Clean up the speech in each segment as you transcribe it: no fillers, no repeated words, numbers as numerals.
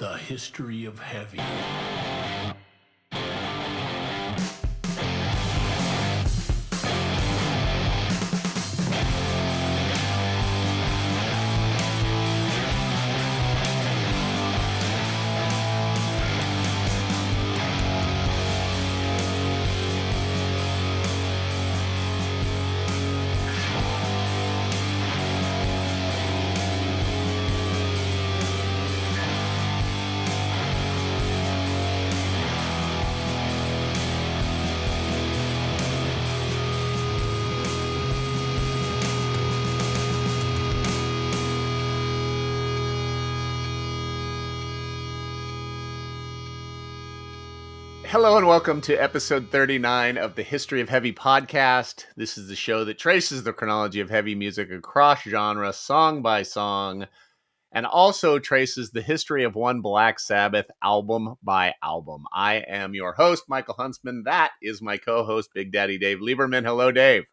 The history of heavy. Hello and welcome to episode 39 of the History of Heavy podcast. This is the show that traces the chronology of heavy music across genres, song by song, and also traces the history of one Black Sabbath album by album. I am your host, Michael Huntsman. That is my co-host, Big Daddy Dave Lieberman. Hello, Dave.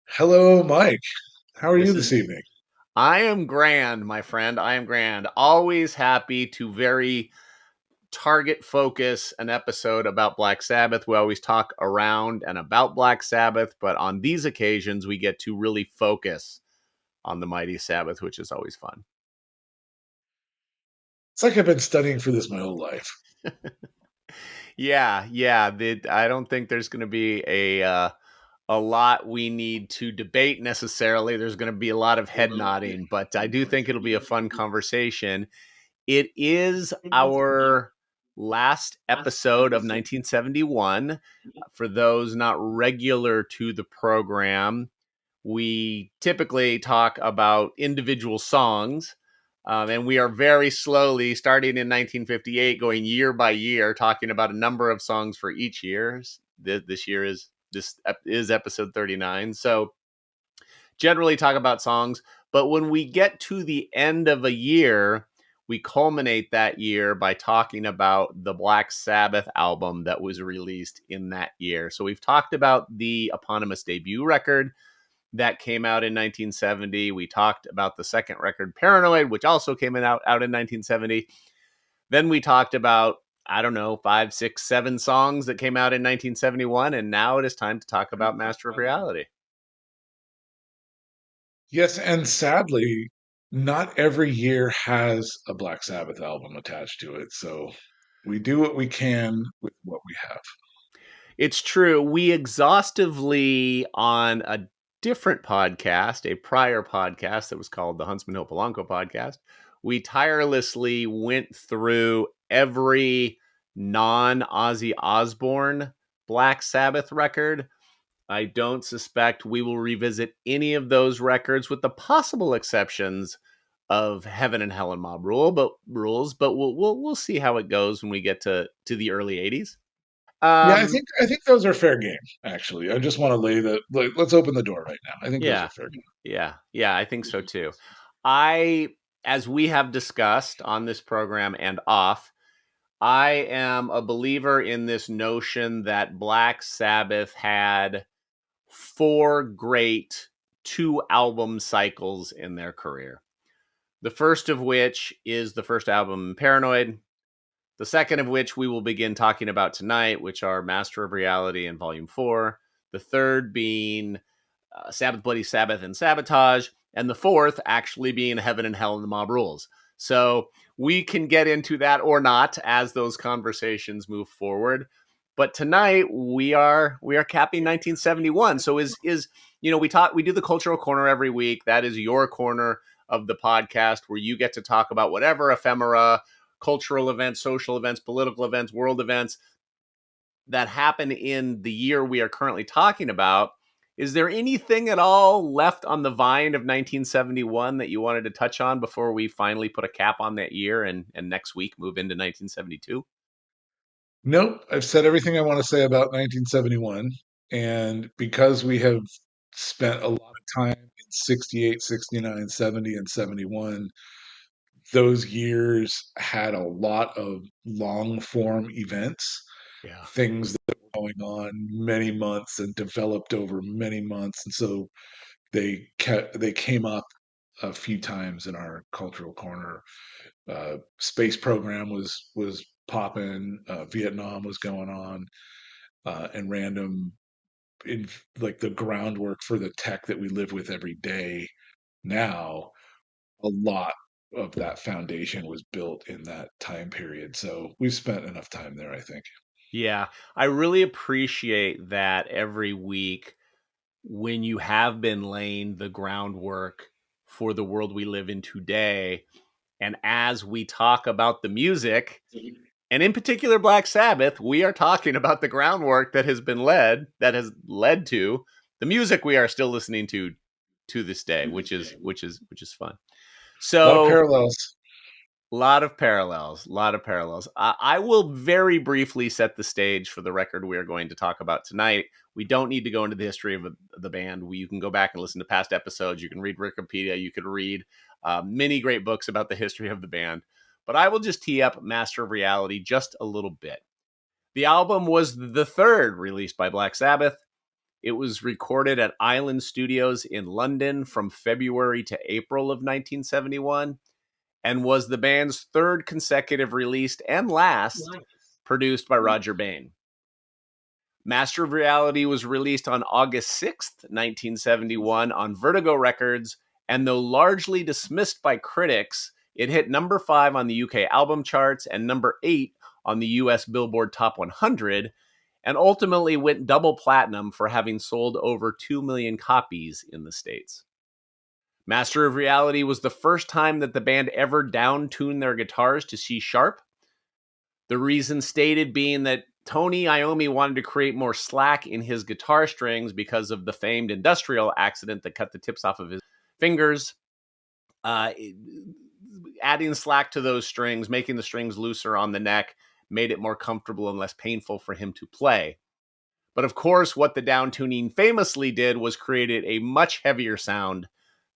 Hello, Mike. How are you this is evening? I am grand, my friend. I am grand. Always happy to very target focus an episode about Black Sabbath. We always talk around and about Black Sabbath, but on these occasions, we get to really focus on the mighty Sabbath, which is always fun. It's like I've been studying for this my whole life. Yeah. I don't think there's going to be a lot we need to debate necessarily. There's going to be a lot of head nodding, but I do think it'll be a fun conversation. It is our last episode of 1971. For those not regular to the program, we typically talk about individual songs. And we are very slowly, starting in 1958, going year by year, talking about a number of songs for each year. This is episode 39. So generally talk about songs. But when we get to the end of a year, we culminate that year by talking about the Black Sabbath album that was released in that year. So we've talked about the eponymous debut record that came out in 1970. We talked about the second record, Paranoid, which also came out in 1970. Then we talked about, 5, 6, 7 songs that came out in 1971. And now it is time to talk about Master of Reality. Yes, and sadly, not every year has a Black Sabbath album attached to it. So we do what we can with what we have. It's true. We exhaustively, on a different podcast, a prior podcast that was called the Huntsman Hill Polanco podcast, we tirelessly went through every non-Ozzy Osbourne Black Sabbath record. I don't suspect we will revisit any of those records, with the possible exceptions of Heaven and Hell and Mob rules. But we'll see how it goes when we get to the early '80s. Yeah, I think those are fair game. Actually, I just want to let's open the door right now. I think those Yeah. are fair game. Yeah, I think so too. As we have discussed on this program and off, I am a believer in this notion that Black Sabbath had 4 great 2-album cycles in their career. The first of which is the first album, Paranoid. The second of which we will begin talking about tonight, which are Master of Reality and Volume 4. The third being Sabbath, Bloody Sabbath, and Sabotage. And the fourth actually being Heaven and Hell and the Mob Rules. So we can get into that or not as those conversations move forward. But tonight we are capping 1971. So we do the cultural corner every week. That is your corner of the podcast where you get to talk about whatever ephemera, cultural events, social events, political events, world events that happen in the year we are currently talking about. Is there anything at all left on the vine of 1971 that you wanted to touch on before we finally put a cap on that year and next week move into 1972? Nope, I've said everything I want to say about 1971. And because we have spent a lot of time in 68, 69, 70, and 71, those years had a lot of long form events, Yeah. things that were going on many months and developed over many months. And so they came up a few times in our cultural corner. Space program was popping. Vietnam was going on, and random in like the groundwork for the tech that we live with every day now. A lot of that foundation was built in that time period. So we've spent enough time there, I think. Yeah, I really appreciate that every week when you have been laying the groundwork for the world we live in today. And as we talk about the music, and in particular Black Sabbath, we are talking about the groundwork that has led to the music we are still listening to this day, which is fun. A lot of So parallels. lot of parallels. I will very briefly set the stage for the record we are going to talk about tonight. We don't need to go into the history of the band. You can go back and listen to past episodes. You can read Wikipedia. You could read many great books about the history of the band. But I will just tee up Master of Reality just a little bit. The album was the third released by Black Sabbath. It was recorded at Island Studios in London from February to April of 1971 and was the band's third consecutive release and last produced by Roger Bain. Master of Reality was released on August 6th, 1971 on Vertigo Records, and though largely dismissed by critics, it hit number 5 on the UK album charts and number 8 on the US Billboard Top 100, and ultimately went double platinum for having sold over 2 million copies in the States. Master of Reality was the first time that the band ever down-tuned their guitars to C sharp. The reason stated being that Tony Iommi wanted to create more slack in his guitar strings because of the famed industrial accident that cut the tips off of his fingers. Adding slack to those strings, making the strings looser on the neck, made it more comfortable and less painful for him to play. But of course, what the downtuning famously did was created a much heavier sound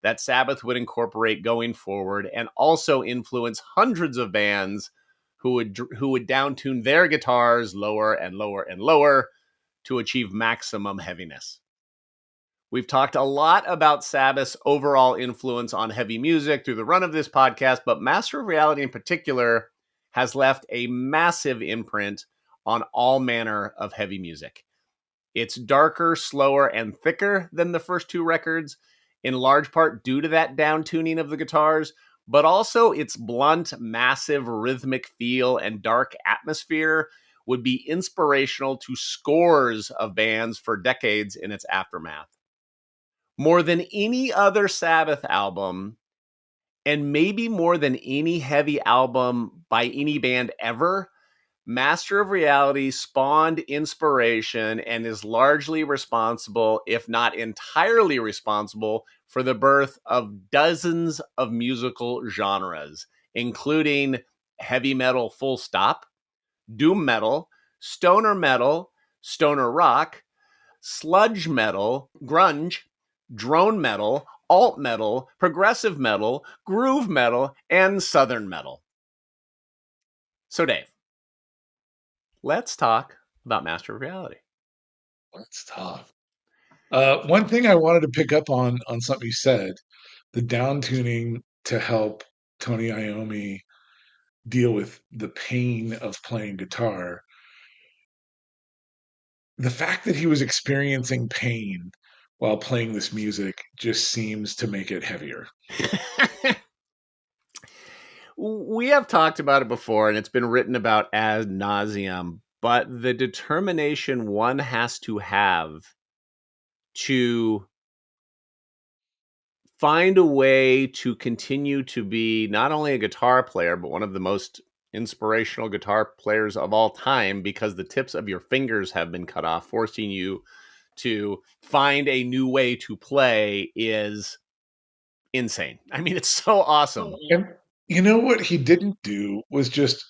that Sabbath would incorporate going forward and also influence hundreds of bands who would downtune their guitars lower and lower and lower to achieve maximum heaviness. We've talked a lot about Sabbath's overall influence on heavy music through the run of this podcast, but Master of Reality in particular has left a massive imprint on all manner of heavy music. It's darker, slower, and thicker than the first two records, in large part due to that down-tuning of the guitars, but also its blunt, massive, rhythmic feel and dark atmosphere would be inspirational to scores of bands for decades in its aftermath. More than any other Sabbath album, and maybe more than any heavy album by any band ever, Master of Reality spawned inspiration and is largely responsible, if not entirely responsible, for the birth of dozens of musical genres, including heavy metal full stop, doom metal, stoner rock, sludge metal, grunge, drone metal, alt metal, progressive metal, groove metal, and southern metal. So, Dave, let's talk about Master of Reality. Let's talk. One thing I wanted to pick up on something you said, the down tuning to help Tony Iommi deal with the pain of playing guitar. The fact that he was experiencing pain while playing this music just seems to make it heavier. We have talked about it before, and it's been written about ad nauseum, but the determination one has to have to find a way to continue to be not only a guitar player, but one of the most inspirational guitar players of all time, because the tips of your fingers have been cut off, forcing you to find a new way to play is insane. I mean, it's so awesome. And you know what he didn't do was just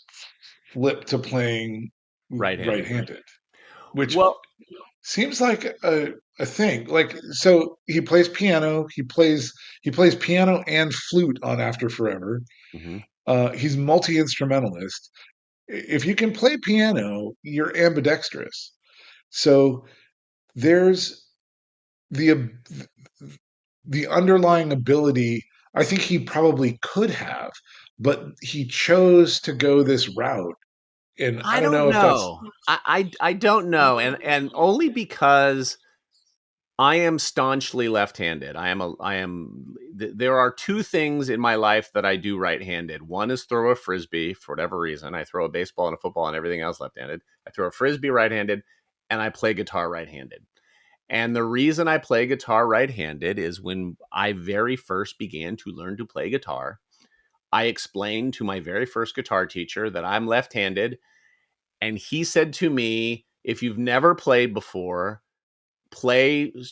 flip to playing Right-handed. right-handed, which Well, seems like a thing. Like, so he plays piano, he plays piano and flute on After Forever. mhm. He's multi-instrumentalist. If you can play piano, you're ambidextrous. So there's the the underlying ability I think he probably could have, but he chose to go this route. And I I don't don't know if that's, know. I don't know, and only because I am staunchly left-handed. There are two things in my life that I do right-handed. One is throw a frisbee for whatever reason. I throw a baseball and a football and everything else left-handed. I throw a frisbee right-handed, and I play guitar right-handed. And the reason I play guitar right-handed is when I very first began to learn to play guitar, I explained to my very first guitar teacher that I'm left-handed, and he said to me, "If you've never played before,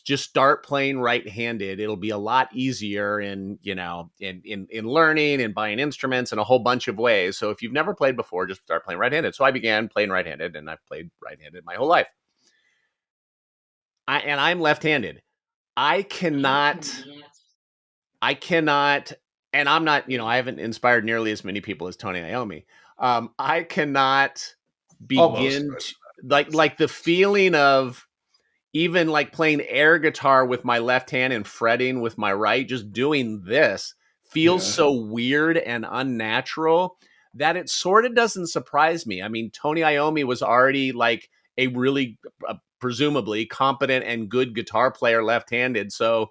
just start playing right-handed. It'll be a lot easier in learning and buying instruments in a whole bunch of ways. So if you've never played before, just start playing right-handed." So I began playing right-handed, and I've played right-handed my whole life. I'm left-handed. I cannot I cannot and I'm not, I haven't inspired nearly as many people as Tony Iommi. I cannot almost. begin to, like the feeling of even like playing air guitar with my left hand and fretting with my right, just doing this feels Yeah. so weird and unnatural that it sort of doesn't surprise me. I mean, Tony Iommi was already like a really presumably competent and good guitar player left-handed, so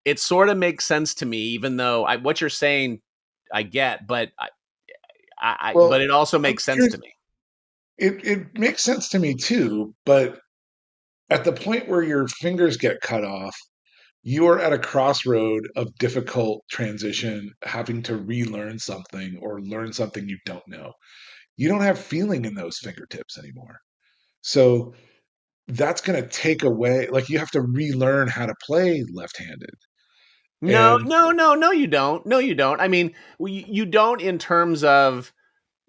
it sort of makes sense to me, even though what you're saying I get, but but Well, it also makes sense to here's me. it makes sense to me too, but at the point where your fingers get cut off, you are at a crossroad of difficult transition, having to relearn something or learn something you don't know. You don't have feeling in those fingertips anymore. So that's going to take away, like, you have to relearn how to play left handed. No, And no, no, no, you don't. No, you don't. I mean, you don't in terms of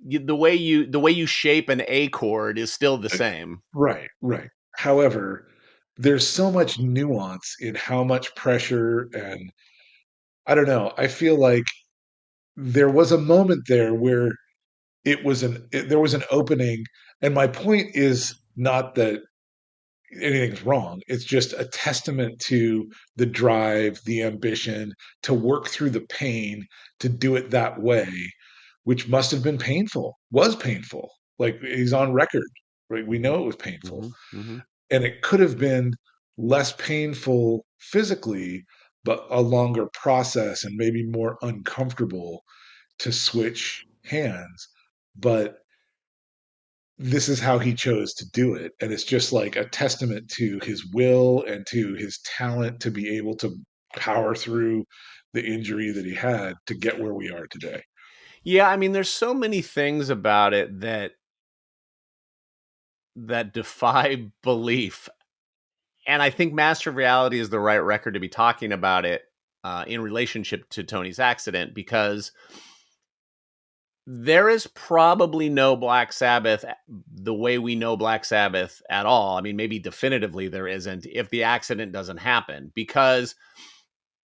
the way you shape an A chord is still the same. right, right. However, there's so much nuance in how much pressure, and I don't know. I feel like there was a moment there where there was an opening, and my point is not that anything's wrong. It's just a testament to the drive, the ambition to work through the pain, to do it that way, which must have been painful, was painful. Like, he's on record, right? We know it was painful. Hmm, hmm. And it could have been less painful physically, but a longer process and maybe more uncomfortable to switch hands. But this is how he chose to do it. And it's just like a testament to his will and to his talent to be able to power through the injury that he had to get where we are today. Yeah, I mean, there's so many things about it that defy belief, and I think Master of Reality is the right record to be talking about it in relationship to Tony's accident, because there is probably no Black Sabbath the way we know Black Sabbath at all. I mean, maybe definitively there isn't if the accident doesn't happen, because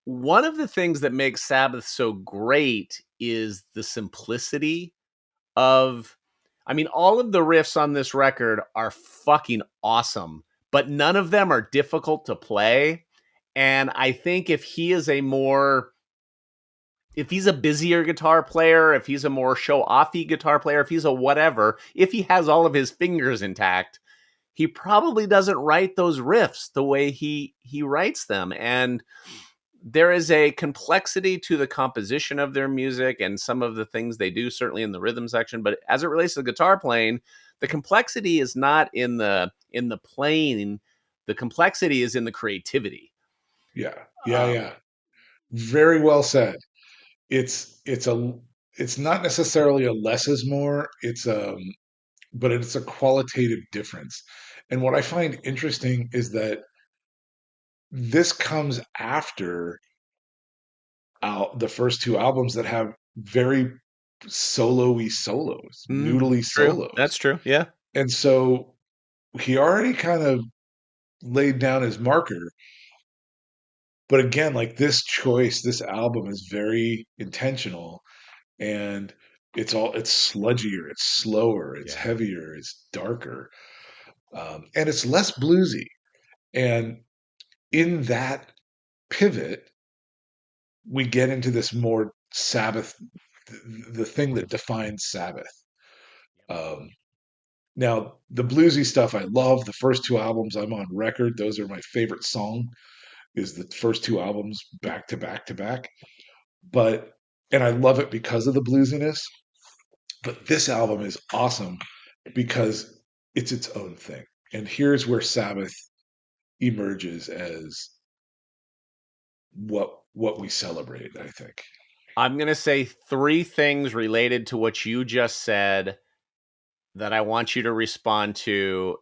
one of the things that makes Sabbath so great is the simplicity of, I mean, all of the riffs on this record are fucking awesome, but none of them are difficult to play. And I think if he's a busier guitar player, if he's a more show-offy guitar player, if he's a whatever, if he has all of his fingers intact, he probably doesn't write those riffs the way he writes them. And there is a complexity to the composition of their music and some of the things they do, certainly in the rhythm section. But as it relates to the guitar playing, the complexity is not in the playing. The complexity is in the creativity. Yeah. Yeah. Um, Yeah. Very well said. It's not necessarily a less is more. But it's a qualitative difference. And what I find interesting is that this comes after the first two albums that have very solo-y solos, noodly True. solos. That's true. Yeah. And so he already kind of laid down his marker. But again, like, this choice, this album is very intentional, and it's sludgier, it's slower, it's Yeah. heavier, it's darker, and it's less bluesy. And in that pivot, we get into this more Sabbath, the thing that defines Sabbath. Um, Now, the bluesy stuff I love. The first two albums I'm on record, those are my favorite song, is the first two albums back to back to back. But and I love it because of the bluesiness. But this album is awesome because it's its own thing. And here's where Sabbath emerges as what we celebrate, I think. I'm going to say three things related to what you just said that I want you to respond to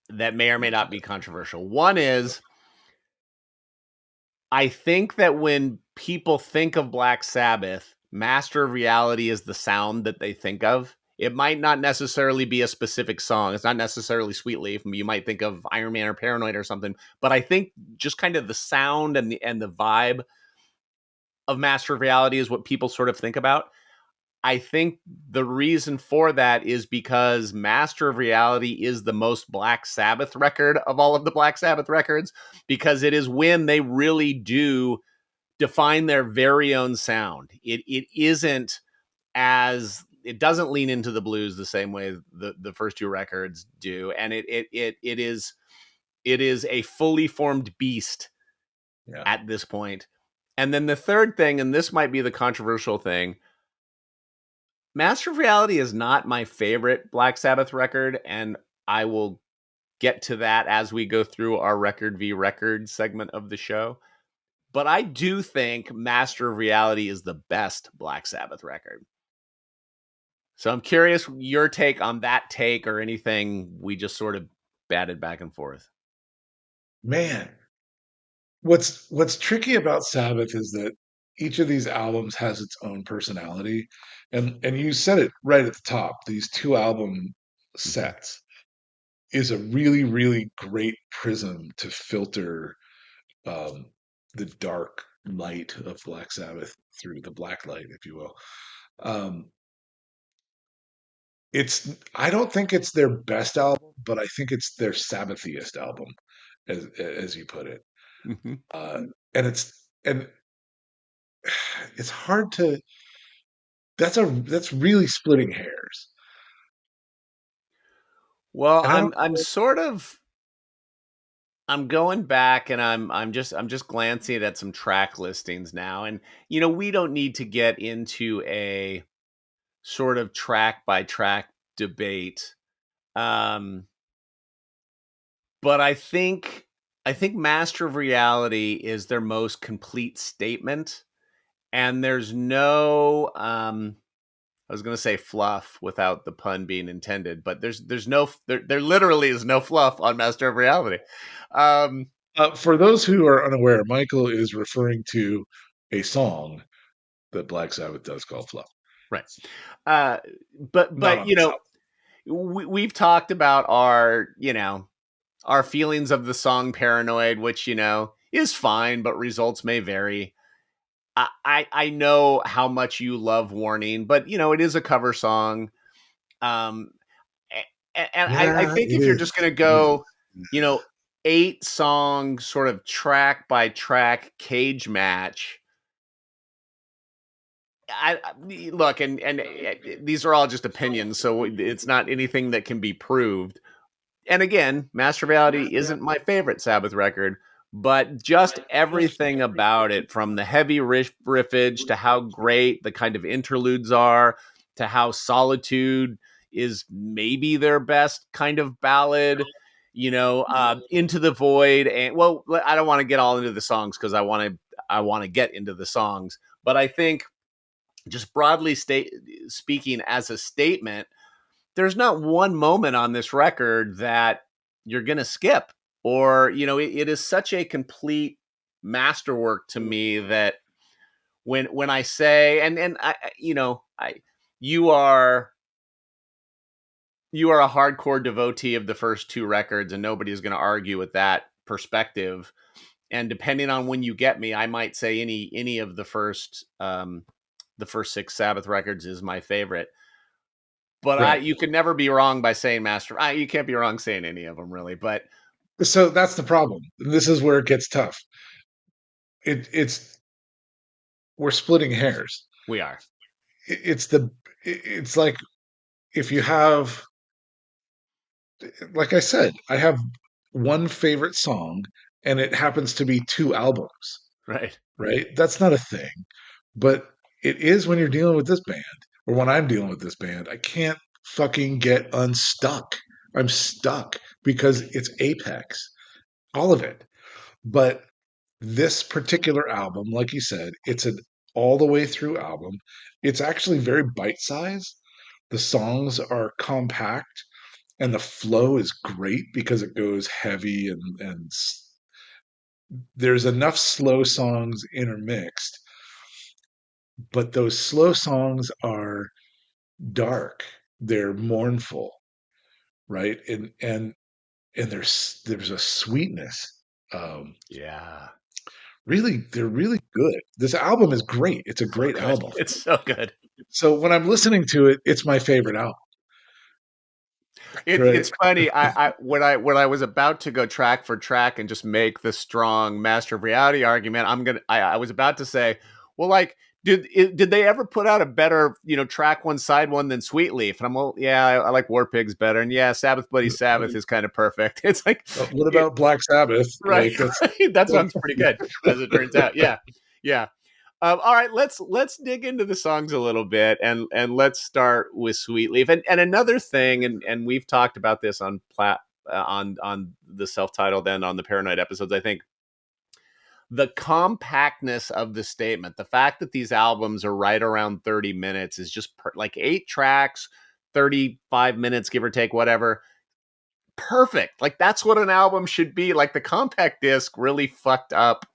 that may or may not be controversial. One is, I think that when people think of Black Sabbath, Master of Reality is the sound that they think of. It might not necessarily be a specific song. It's not necessarily Sweet Leaf. You might think of Iron Man or Paranoid or something. But I think just kind of the sound and the vibe of Master of Reality is what people sort of think about. I think the reason for that is because Master of Reality is the most Black Sabbath record of all of the Black Sabbath records, because it is when they really do define their very own sound. It isn't as it doesn't lean into the blues the same way the first two records do, and it is a fully formed beast Yeah. at this point. And then the third thing, and this might be the controversial thing, Master of Reality is not my favorite Black Sabbath record, and I will get to that as we go through our record v record segment of the show. But I do think Master of Reality is the best Black Sabbath record. So I'm curious your take on that take, or anything we just sort of batted back and forth. Man, what's tricky about Sabbath is that each of these albums has its own personality. And you said it right at the top. These two album Mm-hmm. sets is a really, really great prism to filter um, the dark light of Black Sabbath through the black light, if you will. Um, I don't think it's their best album, but I think it's their Sabbathiest album, as you put it. Mm-hmm. Uh, and it's hard to that's really splitting hairs. Well, And I don't I'm know. sort of I'm going back, and I'm just glancing at some track listings now, and we don't need to get into a sort of track by track debate. Um, but I think Master of Reality is their most complete statement, and there's no I was going to say fluff without the pun being intended, but there's no there literally is no fluff on Master of Reality. Um, For those who are unaware, Michael is referring to a song that Black Sabbath does called "Fluff." right. Uh, but Not but on this album. we've talked about our our feelings of the song Paranoid, which is fine, but results may vary. I know how much you love Warning, but it is a cover song. Um, and I Yeah, think it if you're just is. going to It is. go, you know, 8 song sort of track by track cage match, look, and these are all just opinions, so it's not anything that can be proved. And again, Master Reality isn't my favorite Sabbath record, but just everything about it, from the heavy riffage to how great the kind of interludes are, to how Solitude is maybe their best kind of ballad, Into the Void. And well, I don't want to get all into the songs because I want to get into the songs, but I think just broadly speaking as a statement, there's not one moment on this record that you're going to skip, or it is such a complete masterwork to me that when I say, and I you are you are a hardcore devotee of the first two records, and nobody's going to argue with that perspective. And depending on when you get me, I might say any of the first 6 Sabbath records is my favorite. But Right. you could never be wrong by saying Master. You can't be wrong saying any of them, really. But So that's the problem. This is where it gets tough. It's we're splitting hairs. We are. It's the it's like if you have, like I said, I have one favorite song and it happens to be two albums, Right. right? That's not a thing. But it is when you're dealing with this band, or when I'm dealing with this band. I can't fucking get unstuck. I'm stuck because it's Apex, all of it. But this particular album, like you said, it's an all the way through album. It's actually very bite sized. The songs are compact and the flow is great because it goes heavy and there's enough slow songs intermixed, but those slow songs are dark, they're mournful, right? And there's a sweetness. um Yeah. Really, they're really good. This album is great. It's a So great good. album. It's so good. So when I'm listening to it, it's my favorite album, right? It's funny. When I was about to go track for track and just make the strong Master of Reality argument, I was about to say, well, like, did they ever put out a better, track one side one than Sweet Leaf? And I'm, well, yeah, I like War Pigs better, and yeah, Sabbath Bloody Sabbath is kind of perfect. It's like, What it, about Black Sabbath? right, right. That That's song's pretty good, as it turns out. Yeah, yeah. All right, let's dig into the songs a little bit, and let's start with Sweet Leaf. And another thing, and we've talked about this on on the self-titled and on the Paranoid episodes. I think the compactness of the statement, the fact that these albums are right around 30 minutes, is just like 8 tracks, 35 minutes, give or take, whatever. Perfect. Like, that's what an album should be. Like, the compact disc really fucked up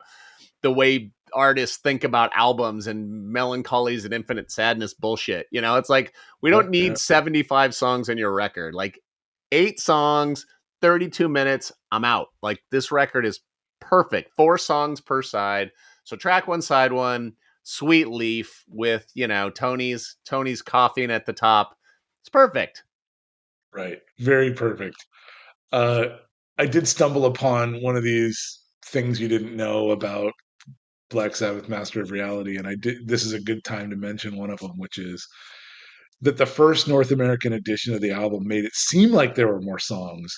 the way artists think about albums and Melancholies and Infinite Sadness bullshit. It's like, we yeah, don't yeah, need 75 songs on your record. Like, 8 songs, 32 minutes, I'm out. Like, this record is perfect. 4 songs per side. So track one, side one, Sweet Leaf with, Tony's coughing at the top. It's perfect. right. Very perfect. Uh, I did stumble upon one of these things you didn't know about Black Sabbath Master of Reality, and I did. This is a good time to mention one of them, which is that the first North American edition of the album made it seem like there were more songs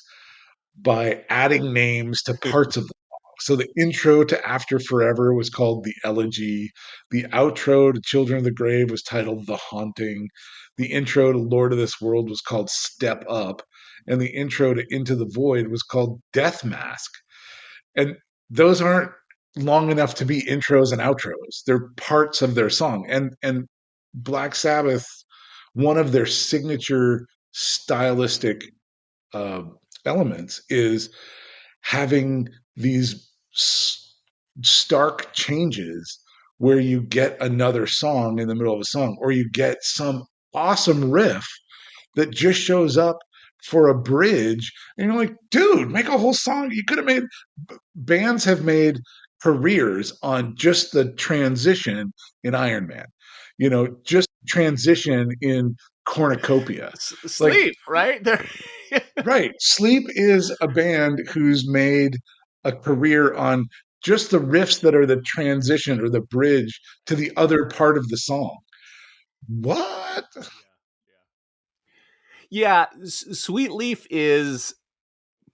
by adding names to parts of the song. So the intro to After Forever was called The Elegy. The outro to Children of the Grave was titled The Haunting. The intro to Lord of This World was called Step Up. And the intro to Into the Void was called Death Mask. And those aren't long enough to be intros and outros. They're parts of their song. And Black Sabbath, one of their signature stylistic uh, elements is having these stark changes where you get another song in the middle of a song, or you get some awesome riff that just shows up for a bridge. And you're like, dude, make a whole song. You could have made, bands have made careers on just the transition in Iron Man, just transition in Cornucopia. Like, Sleep, right? There. right. Sleep is a band who's made a career on just the riffs that are the transition or the bridge to the other part of the song. What? Yeah, Sweet Leaf is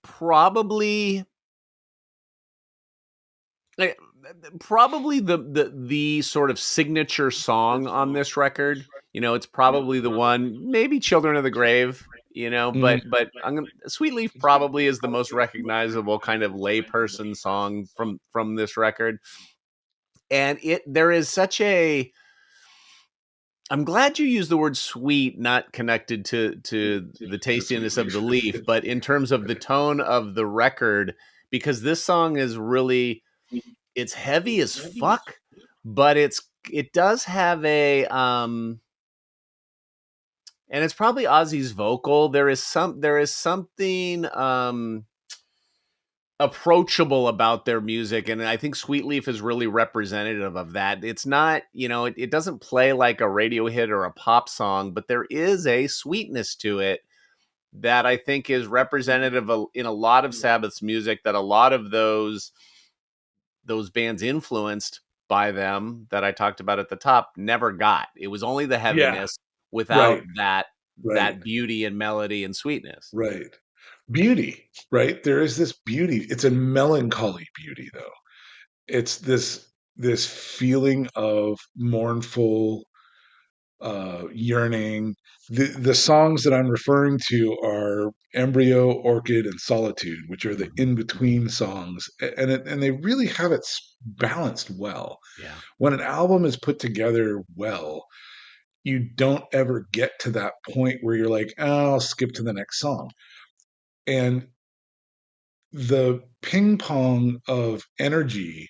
probably like, probably the sort of signature song on this record. It's probably the one, maybe Children of the Grave, Mm, but Sweet Leaf probably is the most recognizable kind of layperson song from this record. And there is such a, I'm glad you used the word sweet, not connected to the tastiness of the leaf, but in terms of the tone of the record, because this song is really, it's heavy as fuck, but it does have a and it's probably Ozzy's vocal. There is something approachable about their music, and I think Sweet Leaf is really representative of that. It's not, it doesn't play like a radio hit or a pop song, but there is a sweetness to it that I think is representative in a lot of Sabbath's music, that a lot of those bands influenced. by them that I talked about at the top never got. It was only the Yeah, heaviness without right, right, that beauty and melody and sweetness. right. Beauty, right? There is this beauty. It's a melancholy beauty, though. It's this feeling of mournful yearning. The songs that I'm referring to are Embryo, Orchid, and Solitude, which are the Mhm. in between songs, and they really have it balanced well. Yeah. When an album is put together well, you don't ever get to that point where you're like, oh, I'll skip to the next song. And the ping pong of energy,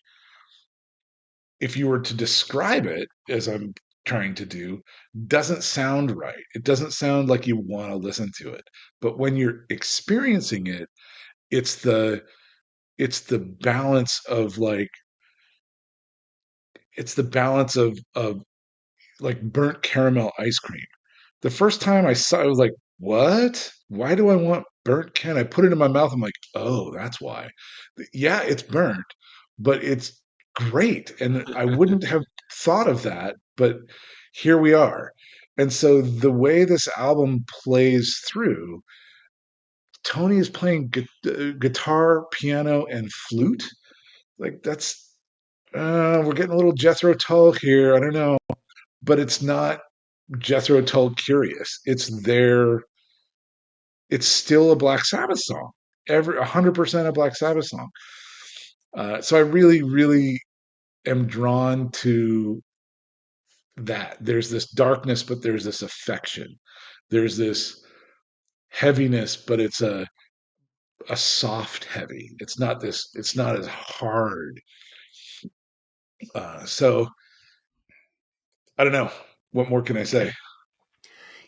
if you were to describe it as I'm trying to do, doesn't sound right. It doesn't sound like you want to listen to it. But when you're experiencing it, it's the it's the balance of like it's the balance of like burnt caramel ice cream. The first time I saw it, I was like, what? Why do I want burnt can? I put it in my mouth. I'm like, oh, that's why. Yeah, it's burnt, but it's great. And I wouldn't have thought of that, but here we are. And so the way this album plays through, Tony is playing guitar, piano, and flute. Like that's we're getting a little Jethro Tull here. I don't know, but it's not Jethro Tull curious. It's still a Black Sabbath song. 100% a Black Sabbath song. So I really, really am drawn to that. There's this darkness, but there's this affection. There's this heaviness, but it's a soft heavy. It's not this. It's not as hard. So I don't know. What more can I say?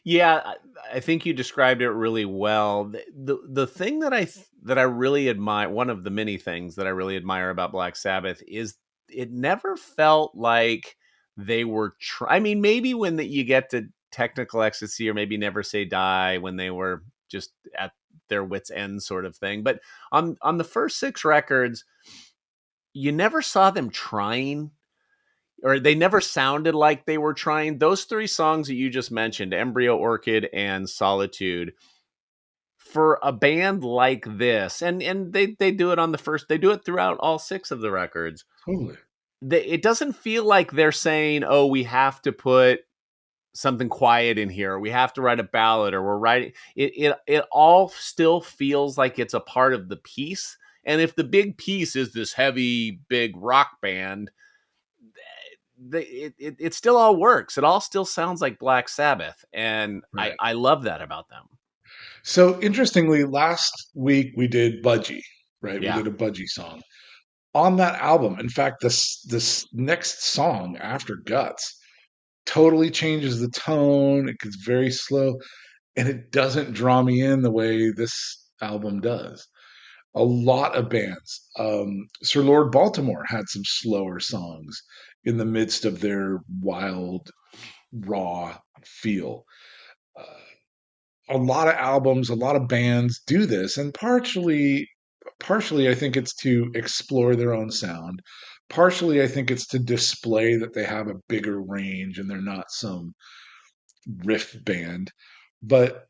Yeah, I think you described it really well. The thing that that I really admire, one of the many things that I really admire about Black Sabbath is it never felt like they were I mean, maybe when you get to technical ecstasy or maybe Never Say Die when they were just at their wits end sort of thing. But on the first six records, you never saw them trying or they never sounded like they were trying. Those three songs that you just mentioned, Embryo, Orchid, and Solitude, for a band like this, and they do it on the first, they do it throughout all six of the records. Totally. It doesn't feel like they're saying, "Oh, we have to put something quiet in here. Or we have to write a ballad, or we're writing." It all still feels like it's a part of the piece. And if the big piece is this heavy, big rock band, it still all works. It all still sounds like Black Sabbath, and Right. I love that about them. So interestingly, last week we did Budgie, right? We Yeah. did a Budgie song on that album. In fact, this next song after Guts totally changes the tone. It gets very slow, and it doesn't draw me in the way this album does. A lot of bands, Sir Lord Baltimore had some slower songs in the midst of their wild, raw feel. A lot of albums, a lot of bands do this, and partially I think it's to explore their own sound. Partially I think it's to display that they have a bigger range and they're not some riff band. But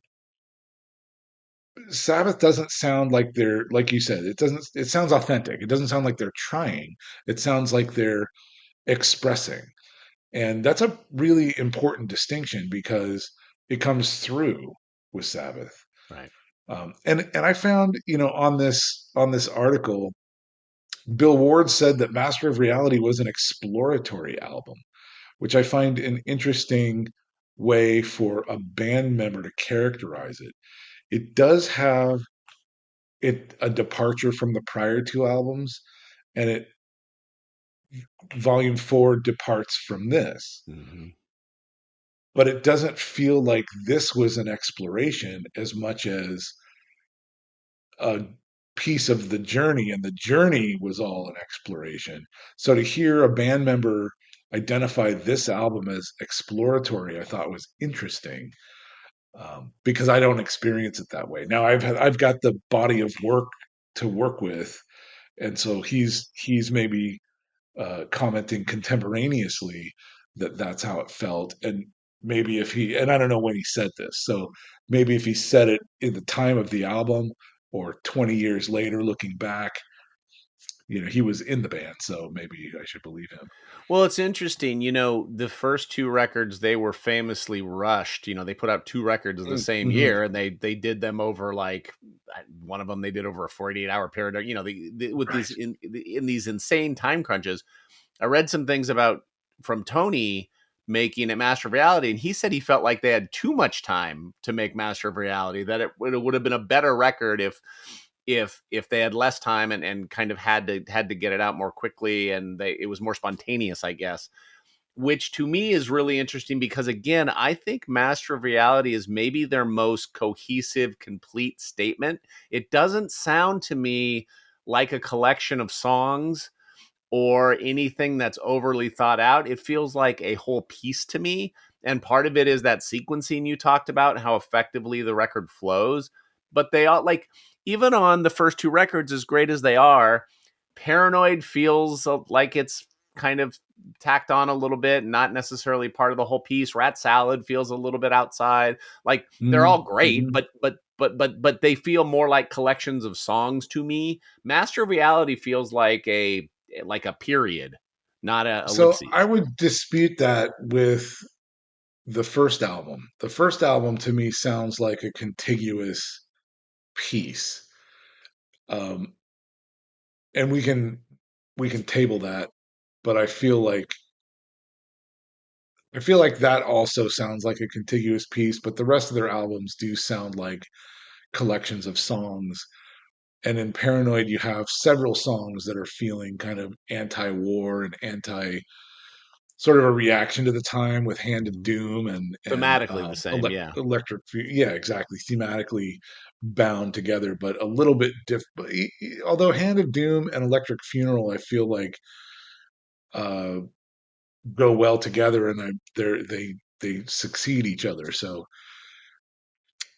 Sabbath doesn't sound like they're, like you said, it sounds authentic. It doesn't sound like they're trying. It sounds like they're expressing. And that's a really important distinction because it comes through with Sabbath. Right. And I found, on this article, Bill Ward said that Master of Reality was an exploratory album, which I find an interesting way for a band member to characterize it. It does have a departure from the prior two albums, and it volume four departs from this. Mm-hmm. But it doesn't feel like this was an exploration as much as a piece of the journey, and the journey was all an exploration. So to hear a band member identify this album as exploratory, I thought was interesting, because I don't experience it that way. Now I've got the body of work to work with, and so he's maybe commenting contemporaneously that that's how it felt. And maybe if he, and I don't know when he said this, so maybe if he said it in the time of the album or 20 years later looking back, he was in the band, so maybe I should believe him. Well, it's interesting. The first two records, they were famously rushed. They put out two records the same Mm-hmm. year, and they did them over like one of them they did over a 48-hour period. With Right. in these insane time crunches. I read some things about from Tony making it Master of Reality, and he said he felt like they had too much time to make Master of Reality. That it would have been a better record if they had less time and kind of had to get it out more quickly, and it was more spontaneous, I guess. Which to me is really interesting because again, I think Master of Reality is maybe their most cohesive, complete statement. It doesn't sound to me like a collection of songs or anything that's overly thought out. It feels like a whole piece to me. And part of it is that sequencing you talked about and how effectively the record flows. But they all like, even on the first two records, as great as they are, Paranoid feels like it's kind of tacked on a little bit, not necessarily part of the whole piece. Rat Salad feels a little bit outside. Like they're all great, Mm-hmm. but they feel more like collections of songs to me. Master of Reality feels like a period, not a So I ellipses. would dispute that with the first album. The first album to me sounds like a contiguous piece. Um, and we can table that, but I feel like that also sounds like a contiguous piece, but the rest of their albums do sound like collections of songs. And in Paranoid, you have several songs that are feeling kind of anti-war and anti sort of a reaction to the time with Hand of Doom and Thematically the same, yeah. Electric. Yeah, exactly. Thematically bound together, but a little bit different. Although Hand of Doom and Electric Funeral, I feel like uh, go well together, and they succeed each other. So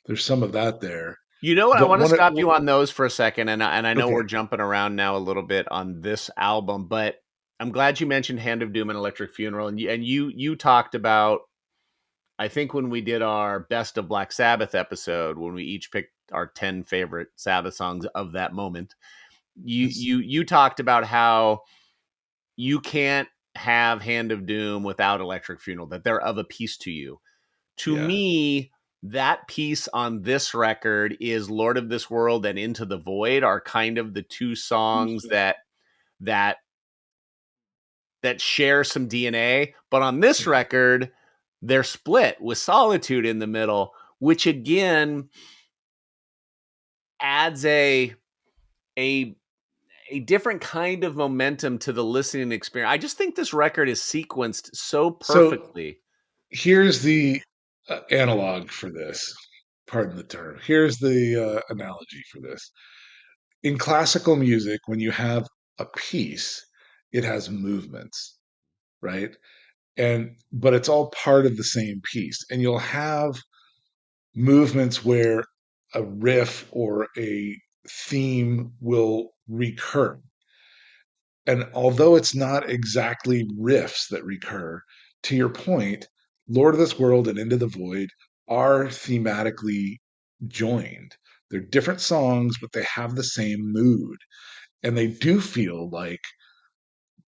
there's some of that there. You know what? I But want to one, stop you on those for a second, and I know okay, we're jumping around now a little bit on this album, but I'm glad you mentioned Hand of Doom and Electric Funeral, and you talked about, I think when we did our best of Black Sabbath episode, when we each picked our 10 favorite Sabbath songs of that moment, you talked about how you can't have Hand of Doom without Electric Funeral, that they're of a piece to you. To yeah. me, that piece on this record is Lord of This World and Into the Void are kind of the two songs that that share some DNA, but on this Yeah. record, they're split with Solitude in the middle, which again adds a a different kind of momentum to the listening experience. I just think this record is sequenced so So perfectly. here's the analog for this. Pardon the term. Here's the analogy for this. In classical music, when you have a piece, it has movements, right? And but it's all part of the same piece. And you'll have movements where a riff or a theme will recur. And although it's not exactly riffs that recur, to your point, Lord of this World and Into the Void are thematically joined. They're different songs, but they have the same mood. And they do feel like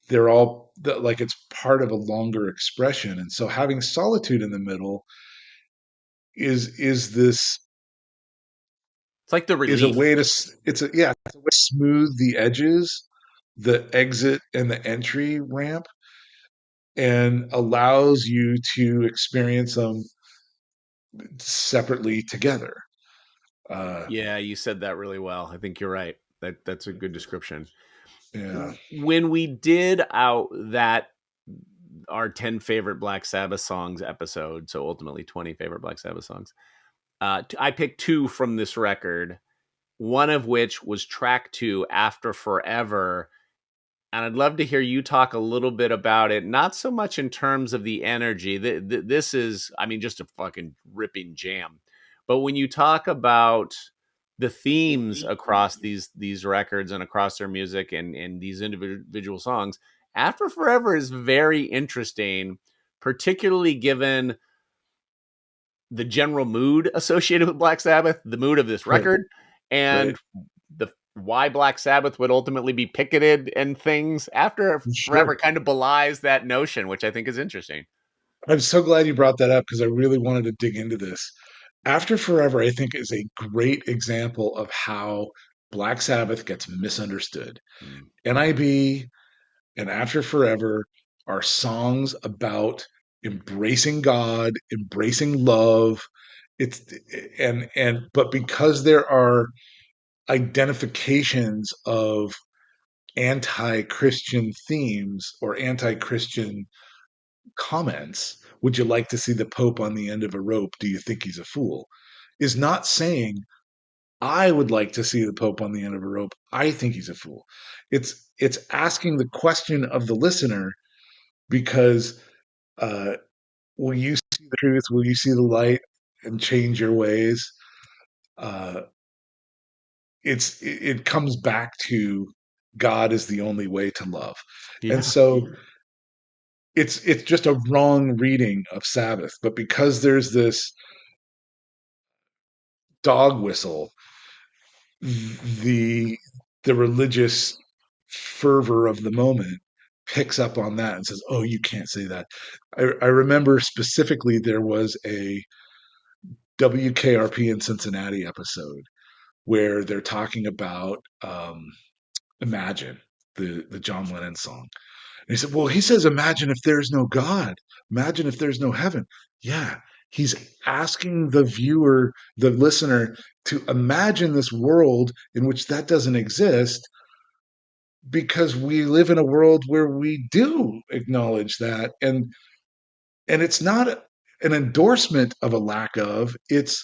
they're all like it's part of a longer expression. And so having Solitude in the middle is this It's like the is a relief. way to it's a yeah it's a way to smooth the edges, the exit and the entry ramp, and allows you to experience them separately together. Uh, Yeah, you said that really well. I think you're right. That's a good description. yeah, When we did out that our 10 favorite Black Sabbath songs episode, so ultimately 20 favorite Black Sabbath songs, I picked two from this record, one of which was track two, After Forever. And I'd love to hear you talk a little bit about it, not so much in terms of the energy. This is, I mean, just a fucking ripping jam. But when you talk about the themes across these records and across their music and these individual songs, After Forever is very interesting, particularly given the general mood associated with Black Sabbath, the mood of this Right. record, Right. and the why Black Sabbath would ultimately be picketed and things. After Forever Sure. kind of belies that notion, which I think is interesting. I'm so glad you brought that up because I really wanted to dig into this. After Forever, I think, is a great example of how Black Sabbath gets misunderstood. Mm. NIB and After Forever are songs about embracing God, embracing love. It's and but because there are identifications of anti-Christian themes or anti-Christian comments, would you like to see the Pope on the end of a rope? Do you think he's a fool? Is not saying I would like to see the Pope on the end of a rope. I think he's a fool. It's asking the question of the listener because uh, will you see the truth? Will you see the light and change your ways? Uh, it comes back to God is the only way to love, and Yeah. so it's just a wrong reading of Sabbath. But because there's this dog whistle, the the religious fervor of the moment picks up on that and says, "Oh, you can't say that." I remember specifically there was a WKRP in Cincinnati episode where they're talking about "Imagine," the John Lennon song. And he said, "Well, he says, imagine if there's no God. Imagine if there's no heaven." Yeah, he's asking the viewer, the listener, to imagine this world in which that doesn't exist because we live in a world where we do acknowledge that. And it's not an endorsement of a lack of, it's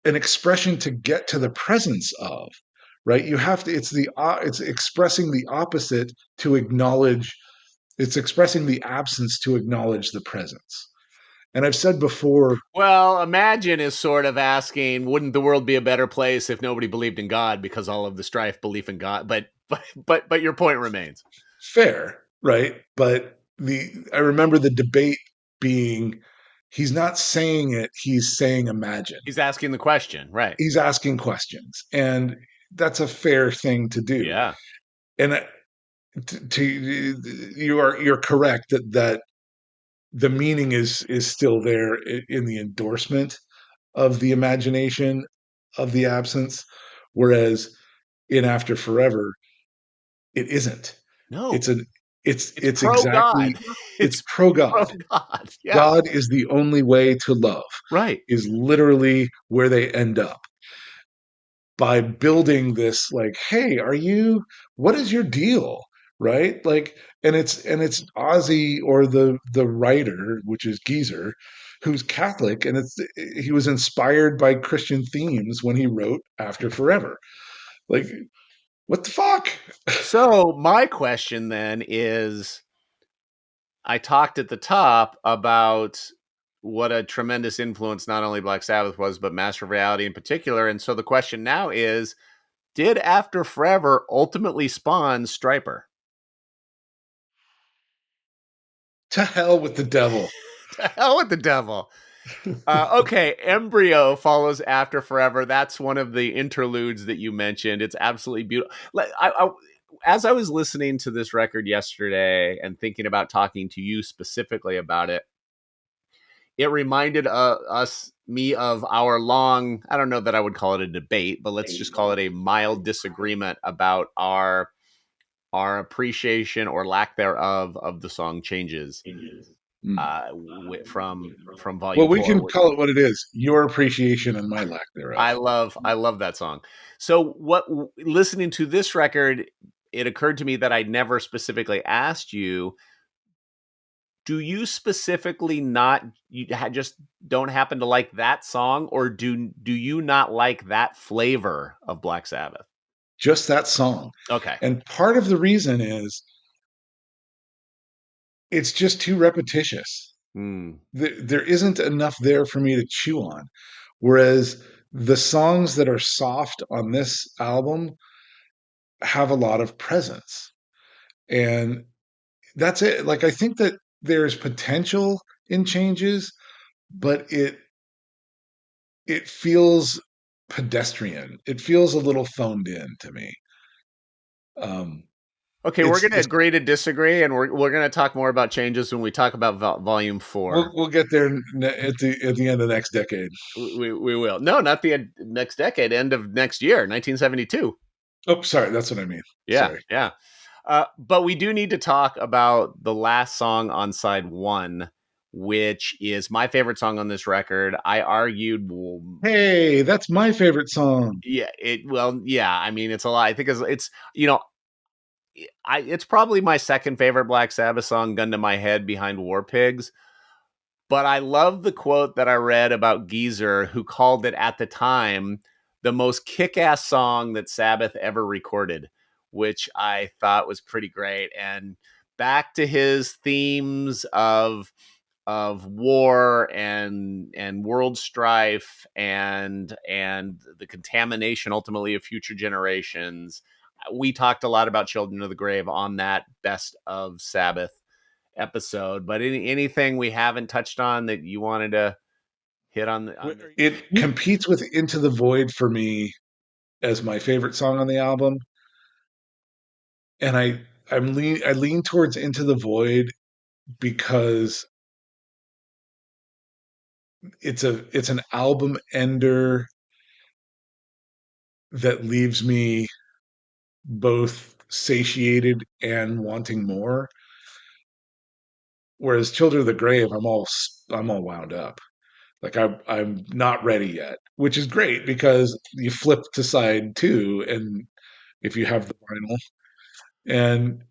an expression to get to the presence of, right? You have to, it's expressing the opposite to acknowledge, it's expressing the absence to acknowledge the presence. And I've said before, Well, Imagine is sort of asking, wouldn't the world be a better place if nobody believed in God because all of the strife, belief in God? But your point remains. fair, right? But I remember the debate being, he's not saying it, he's saying imagine. He's asking the question, right? He's asking questions, and that's a fair thing to do. Yeah. And you're correct that the meaning is still there in the endorsement of the imagination of the absence, whereas in After Forever it isn't. No, It's an it's it's pro God. exactly, it's It's pro pro God. God. Yeah. God is the only way to love, Right. is literally where they end up by building this, like, hey, are you, what is your deal, right? Like, and it's Ozzy, or the writer, which is Geezer, who's Catholic, and it's he was inspired by Christian themes when he wrote After Forever. Like, what the fuck? So my question then is, I talked at the top about what a tremendous influence not only Black Sabbath was, but Master of Reality in particular. And so the question now is, did After Forever ultimately spawn Striper? To hell with the devil. To hell with the devil. Okay, Embryo follows After Forever. That's one of the interludes that you mentioned. It's absolutely beautiful. As I was listening to this record yesterday and thinking about talking to you specifically about it, it reminded me of our long, I don't know that I would call it a debate, but let's just call it a mild disagreement about our appreciation or lack thereof of the song Changes, Mm. from Well, volume we can 4. call it what it is: your appreciation and my lack thereof. I love that song. So listening to this record, it occurred to me that I never specifically asked you, do you specifically not, just don't happen to like that song, or do you not like that flavor of Black Sabbath? Just that song. Okay. And part of the reason is it's just too repetitious. Hmm. There isn't enough there for me to chew on. Whereas the songs that are soft on this album have a lot of presence. And that's it. Like I think that there's potential in changes, but it feels pedestrian. It feels a little phoned in to me. Um, Okay, we're going to it's agree to disagree, and we're going to talk more about changes when we talk about volume we'll 4. we'll get there at the end of next decade. We will. No, not the next decade, end of next year, 1972. Oh, sorry, that's what I mean. Yeah, Sorry. yeah. But we do need to talk about the last song on side 1, which is my favorite song on this record. I argued, well, Hey, that's my favorite song. yeah, yeah. I mean, it's a lot. I think it's you know, it's probably my second favorite Black Sabbath song, gun to my head, behind War Pigs. But I love the quote that I read about Geezer, who called it at the time the most kick-ass song that Sabbath ever recorded, which I thought was pretty great. And back to his themes of war and world strife and the contamination ultimately of future generations. We talked a lot about Children of the Grave on that best of Sabbath episode, but anything we haven't touched on that you wanted to hit on this? It competes with Into the Void for me as my favorite song on the album, and I lean towards Into the Void because it's an album ender that leaves me both satiated and wanting more. Whereas Children of the Grave, I'm all wound up. Like I'm not ready yet, which is great because you flip to side 2, and if you have the vinyl, and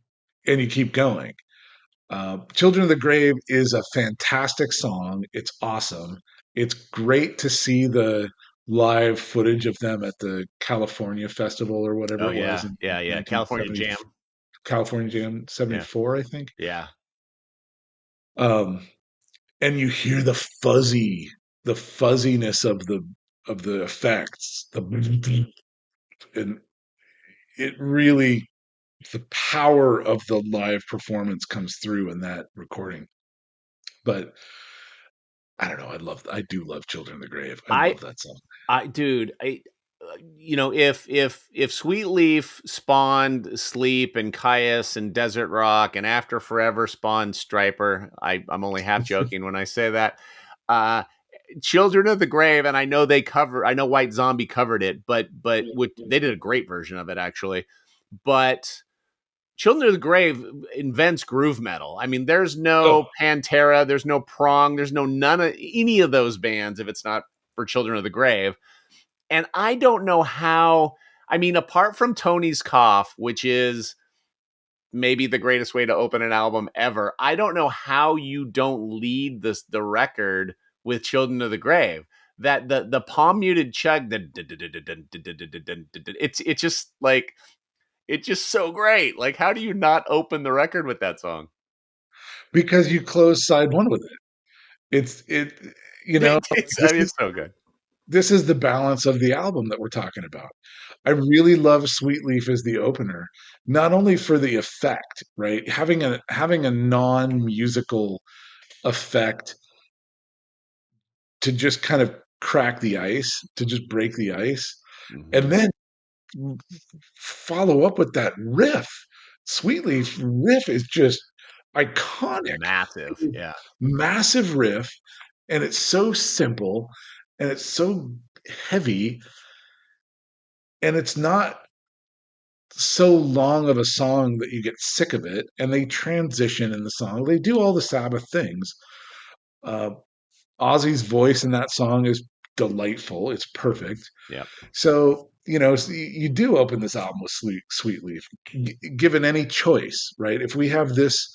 you keep going. Children of the Grave is a fantastic song. It's awesome. It's great to see the live footage of them at the California Festival or whatever Oh it was yeah, in yeah, yeah. California 1970, Jam. California Jam Yeah, 74, I think. yeah. Um, and you hear the fuzziness of the effects, and it really, the power of the live performance comes through in that recording. But I don't know. I do love Children of the Grave. I I love that song. dude, if Sweet Leaf spawned Sleep and Caius and Desert Rock and After Forever spawned Striper, I'm only half joking when I say that. Uh, Children of the Grave, and I know White Zombie covered it, but they did a great version of it actually. But Children of the Grave invents groove metal. I mean, there's Oh, no Pantera, there's no Prong, there's no none of any of those bands if it's not for Children of the Grave. And I don't know how. I mean, apart from Tony's Cough, which is maybe the greatest way to open an album ever, I don't know how you don't lead the record with Children of the Grave. That the palm muted chug, it's just like it's just so great. Like, how do you not open the record with that song? because you close side 1 with it. It's it. You know, I mean, it's so good. this is the balance of the album that we're talking about. I really love Sweet Leaf as the opener, not only for the effect, right? Having a non-musical effect to just kind of crack the ice, to just break the ice, Mm-hmm. and then follow up with that riff. Sweetleaf riff is just iconic. Massive, yeah. Massive riff, and it's so simple, and it's so heavy, and it's not so long of a song that you get sick of it, and they transition in the song. They do all the Sabbath things. Uh, Ozzy's voice in that song is delightful. It's perfect. Yeah. So, you do open this album with Sweet Leaf, given any choice, right? If we have this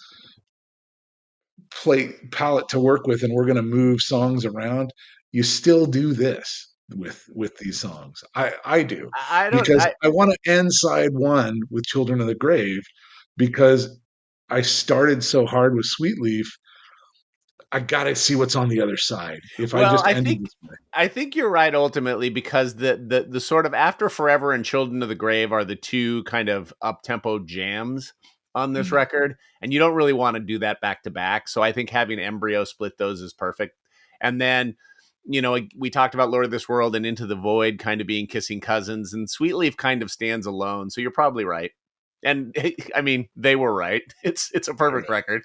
plate palette to work with and we're going to move songs around, you still do this with these songs. I do, I don't. because I want to end side 1 with Children of the Grave, because I started so hard with Sweet Leaf. I got to see what's on the other side. If I Well, just ended this way. I think you're right ultimately, because the sort of After Forever and Children of the Grave are the two kind of up tempo jams, on this record, and you don't really want to do that back to back. So I think having Embryo split those is perfect. And then, we talked about Lord of this World and Into the Void kind of being kissing cousins, and Sweetleaf kind of stands alone. So you're probably right. And I mean, they were right. It's a perfect Right. record.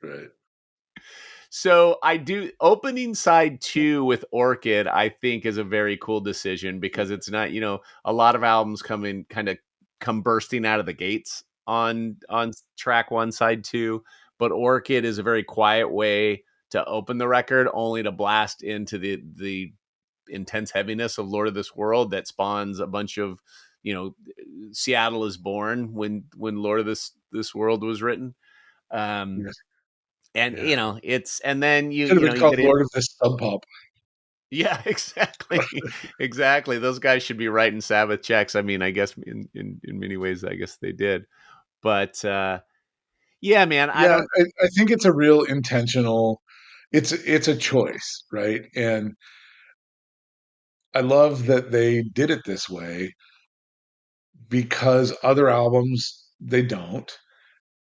Right. So I do opening side 2 with Orchid, I think is a very cool decision because it's not, a lot of albums come bursting out of the gates on track 1 side 2, but Orchid is a very quiet way to open the record only to blast into the intense heaviness of Lord of this World that spawns a bunch of, Seattle is Born when Lord of this World was written. Um Yes. and Yeah. it's and then Should have been you called get in. Lord of this Sub Pop. Yeah, exactly. Exactly. Those guys should be writing Sabbath checks. I mean, I guess in many ways, I guess they did. But yeah, man, I Yeah, don't. I think it's a real intentional. It's a choice, right? And I love that they did it this way because other albums they don't,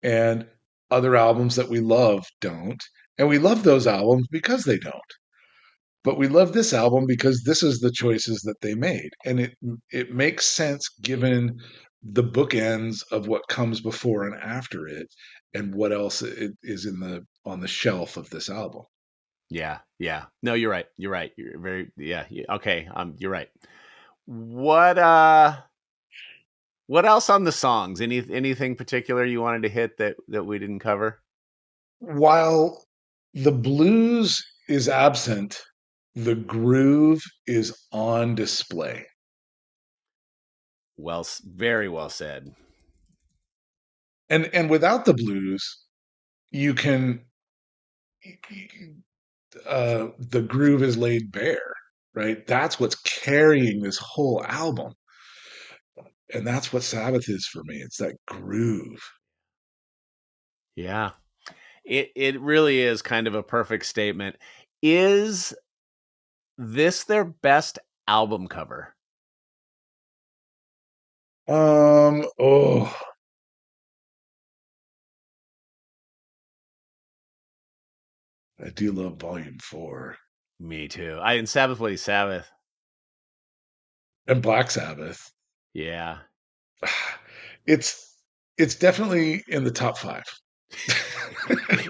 and other albums that we love don't, and we love those albums because they don't. But we love this album because this is the choices that they made, and it makes sense given the bookends of what comes before and after it, and what else it is in the on the shelf of this album. Yeah, yeah. No, you're right. You're right. You're very. Yeah. Okay. You're right. What what else on the songs? Anything particular you wanted to hit that we didn't cover? While the blues is absent, the groove is on display. Well, very well said. And without the blues, you can the groove is laid bare, right? That's what's carrying this whole album. And that's what Sabbath is for me. It's that groove. Yeah. It really is kind of a perfect statement. Is this their best album cover? Oh, I do love Volume 4 Me too. I in Sabbath Bloody Sabbath. and Black Sabbath. Yeah. It's it's definitely in the top 5.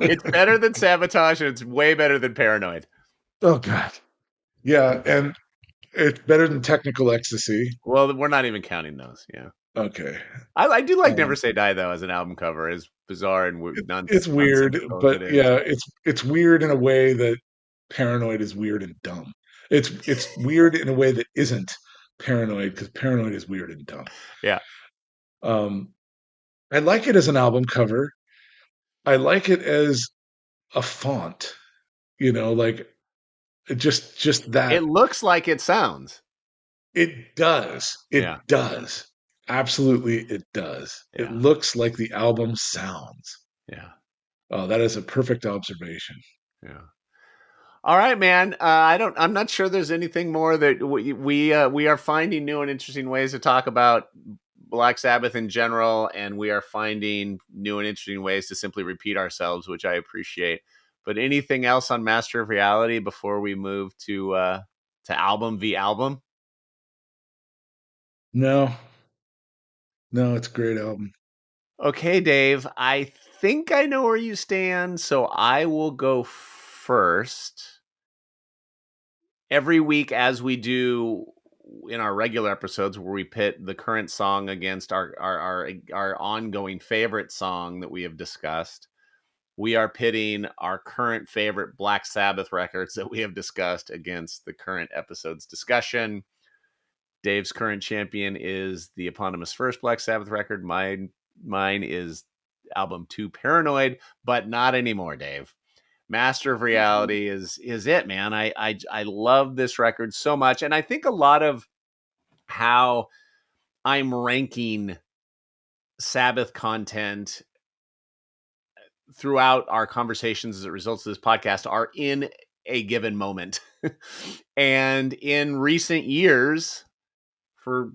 It's better than Sabotage, and it's way better than Paranoid. Oh god. Yeah, and it's better than Technical Ecstasy. Well, we're not even counting those. Yeah. Okay. I do like Never Um, Say Die though as an album cover, as bizarre and it's weird, nonsensical as but it is. yeah, it's weird in a way that Paranoid is weird and dumb. It's weird in a way that isn't Paranoid because Paranoid is weird and dumb. Yeah. Um, I like it as an album cover. I like it as a font. Like just It that. looks like it sounds. It does. Yeah. It does. Absolutely, it does. It Yeah. looks like the album sounds. Yeah. Oh, that is a perfect observation. Yeah. All right, man. I'm not sure there's anything more that we are finding new and interesting ways to talk about Black Sabbath in general, and we are finding new and interesting ways to simply repeat ourselves, which I appreciate. But anything else on Master of Reality before we move to album v album? No, no, it's a great album. Okay, Dave. I think I know where you stand, so I will go first. Every week, as we do in our regular episodes, where we pit the current song against our ongoing favorite song that we have discussed, we are pitting our current favorite Black Sabbath records that we have discussed against the current episode's discussion. Dave's current champion is the eponymous first Black Sabbath record. Mine is album 2 Paranoid, but not anymore, Dave. Master of Reality is it, man. I love this record so much, and I think a lot of how I'm ranking Sabbath content throughout our conversations as it results of this podcast are in a given moment. And in recent years, for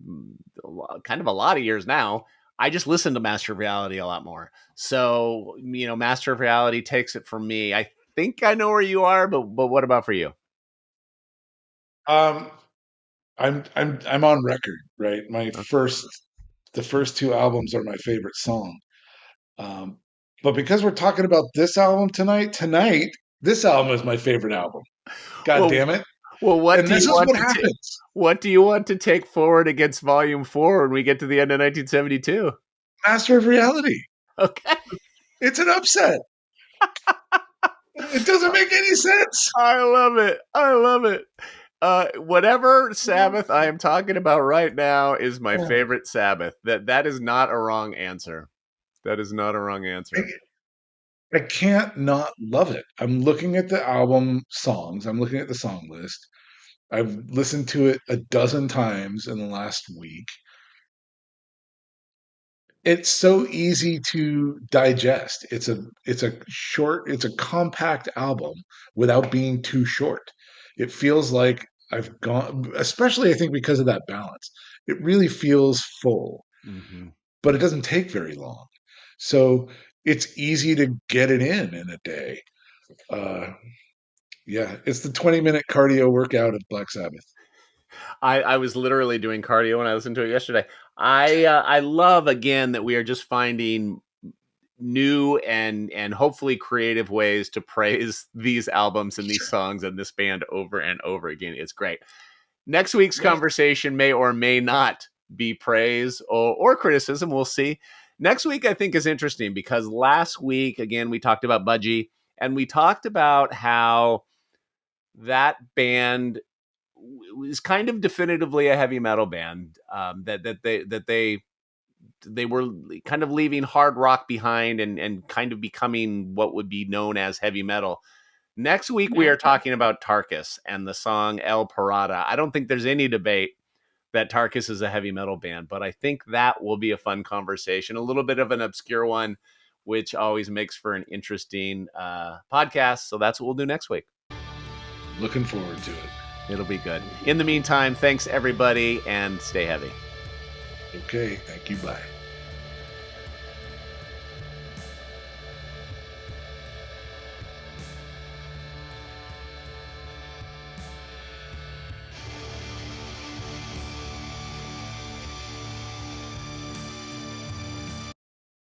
kind of a lot of years now, I just listen to Master of Reality a lot more. So, Master of Reality takes it for me. I think I know where you are, but what about for you? Um, I'm on record, right? The first two albums are my favorite song. Um, but because we're talking about this album tonight, this album is my favorite album. God Well, damn it! well, what And do this you is want what to take? happens. What do you want to take forward against Volume 4 when we get to the end of 1972? Master of Reality. Okay. It's an upset. It doesn't make any sense. I love it. I love it. Whatever Sabbath I am talking about right now is my favorite Sabbath. That is not a wrong answer. That is not a wrong I, answer. I can't not love it. I'm looking at the album songs. I'm looking at the song list. I've listened to it a dozen times in the last week. It's so easy to digest. It's a compact album without being too short. It feels like I've gone, especially I think because of that balance. It really feels full, Mm-hmm. but it doesn't take very long. So it's easy to get it in a day. Uh, yeah, it's the 20-minute cardio workout of Black Sabbath. I was literally doing cardio when I listened to it yesterday. I love again that we are just finding new and hopefully creative ways to praise these albums and these songs and this band over and over again. It's great. Next week's Yeah. conversation may or may not be praise or criticism. We'll see. Next week, I think, is interesting because last week, again, we talked about Budgie and we talked about how that band is kind of definitively a heavy metal band. They were kind of leaving hard rock behind and kind of becoming what would be known as heavy metal. Next week, we are talking about Tarkus and the song El Parada. I don't think there's any debate that Tarkus is a heavy metal band, but I think that will be a fun conversation, a little bit of an obscure one, which always makes for an interesting podcast. So that's what we'll do next week. Looking forward to it. It'll be good. In the meantime, thanks everybody and stay heavy. Okay, thank you. Bye.